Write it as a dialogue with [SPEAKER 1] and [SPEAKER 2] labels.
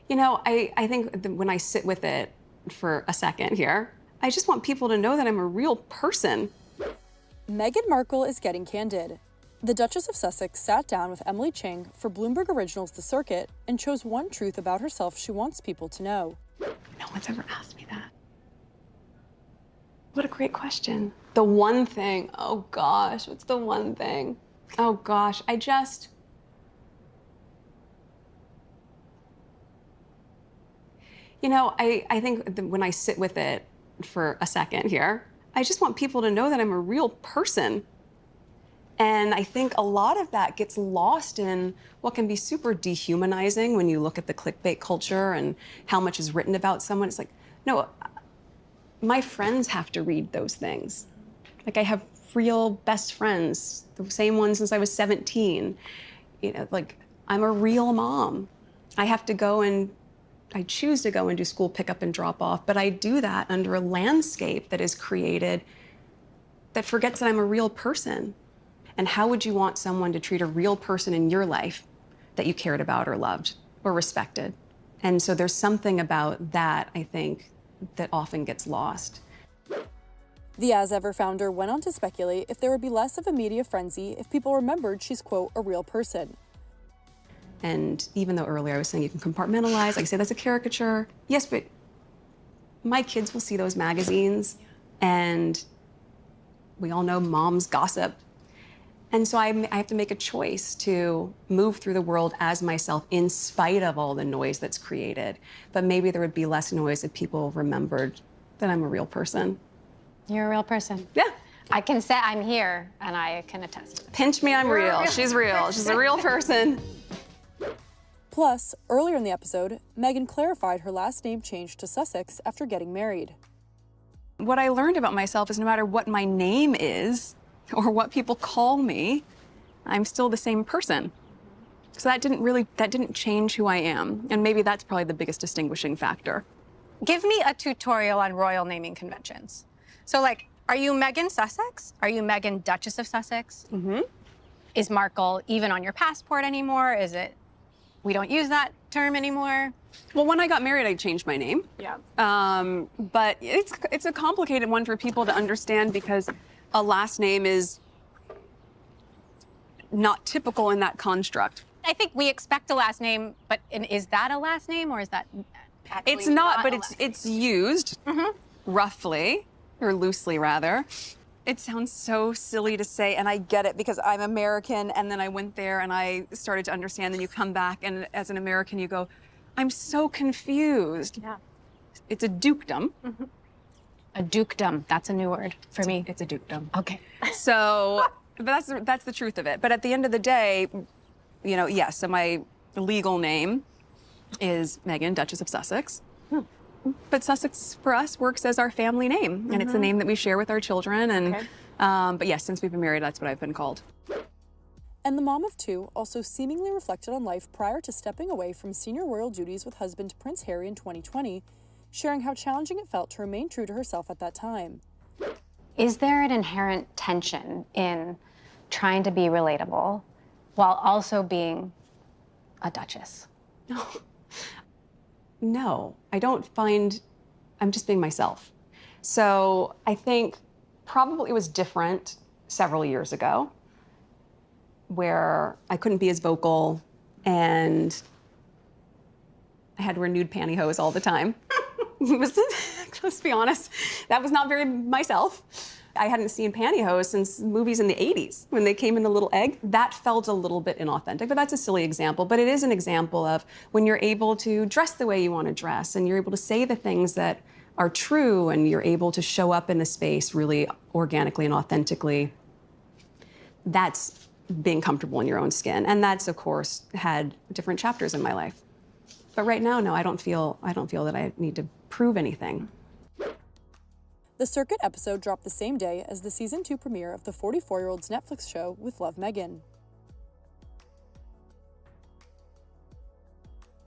[SPEAKER 1] I think when I sit with it for a second here, I just want people to know that I'm a real person.
[SPEAKER 2] Meghan Markle is getting candid. The Duchess of Sussex sat down with Emily Chang for Bloomberg Originals The Circuit and chose one truth about herself she wants people to know.
[SPEAKER 1] No one's ever asked me that. What a great question. The one thing, oh gosh, what's the one thing? Oh gosh, I think when I sit with it for a second here, I just want people to know that I'm a real person. And I think a lot of that gets lost in what can be super dehumanizing when you look at the clickbait culture and how much is written about someone. It's like, no, my friends have to read those things. Like, I have real best friends, the same ones since I was 17. I'm a real mom. I choose to go and do school pickup and drop off, but I do that under a landscape that is created that forgets that I'm a real person. And how would you want someone to treat a real person in your life that you cared about or loved or respected? And so there's something about that, I think, that often gets lost.
[SPEAKER 2] The As Ever founder went on to speculate if there would be less of a media frenzy if people remembered she's, quote, a real person.
[SPEAKER 1] And even though earlier I was saying you can compartmentalize, like I say that's a caricature. Yes, but my kids will see those magazines, and we all know moms gossip. And so I have to make a choice to move through the world as myself in spite of all the noise that's created. But maybe there would be less noise if people remembered that I'm a real person.
[SPEAKER 3] You're a real person.
[SPEAKER 1] Yeah.
[SPEAKER 3] I can say I'm here, and I can attest.
[SPEAKER 1] Pinch me, I'm real. She's real. She's a real person.
[SPEAKER 2] Plus, earlier in the episode, Meghan clarified her last name change to Sussex after getting married.
[SPEAKER 1] What I learned about myself is no matter what my name is, or what people call me, I'm still the same person. So that didn't change who I am. And maybe that's probably the biggest distinguishing factor.
[SPEAKER 3] Give me a tutorial on royal naming conventions. So, are you Meghan Sussex? Are you Meghan Duchess of Sussex?
[SPEAKER 1] Mm-hmm.
[SPEAKER 3] Is Markle even on your passport anymore? Is it, we don't use that term anymore?
[SPEAKER 1] Well, when I got married, I changed my name.
[SPEAKER 3] Yeah.
[SPEAKER 1] But it's a complicated one for people to understand because a last name is not typical in that construct.
[SPEAKER 3] I think we expect a last name, but is that a last name or is that actually
[SPEAKER 1] It's not, but it's used roughly, or loosely rather. It sounds so silly to say, and I get it because I'm American, and then I went there and I started to understand, then you come back and as an American you go, I'm so confused.
[SPEAKER 3] Yeah.
[SPEAKER 1] It's a dukedom.
[SPEAKER 3] Mm-hmm. A dukedom, that's a new word for me.
[SPEAKER 1] It's a dukedom.
[SPEAKER 3] Okay.
[SPEAKER 1] So, but that's the truth of it. But at the end of the day, yes, so my legal name is Meghan, Duchess of Sussex. But Sussex, for us, works as our family name. And it's the name that we share with our children. And
[SPEAKER 3] Okay.
[SPEAKER 1] But yes, since we've been married, that's what I've been called.
[SPEAKER 2] And the mom of two also seemingly reflected on life prior to stepping away from senior royal duties with husband Prince Harry in 2020, sharing how challenging it felt to remain true to herself at that time.
[SPEAKER 3] Is there an inherent tension in trying to be relatable while also being a duchess?
[SPEAKER 1] No, I don't find, I'm just being myself. So I think probably it was different several years ago where I couldn't be as vocal and I had to wear nude pantyhose all the time. Let's be honest, that was not very myself. I hadn't seen pantyhose since movies in the 80s when they came in the little egg. That felt a little bit inauthentic, but that's a silly example. But it is an example of when you're able to dress the way you want to dress and you're able to say the things that are true and you're able to show up in the space really organically and authentically. That's being comfortable in your own skin. And that's, of course, had different chapters in my life. But right now, no, I don't feel that I need to prove anything.
[SPEAKER 2] The Circuit episode dropped the same day as the season 2 premiere of the 44-year-old's Netflix show with Love, Meghan.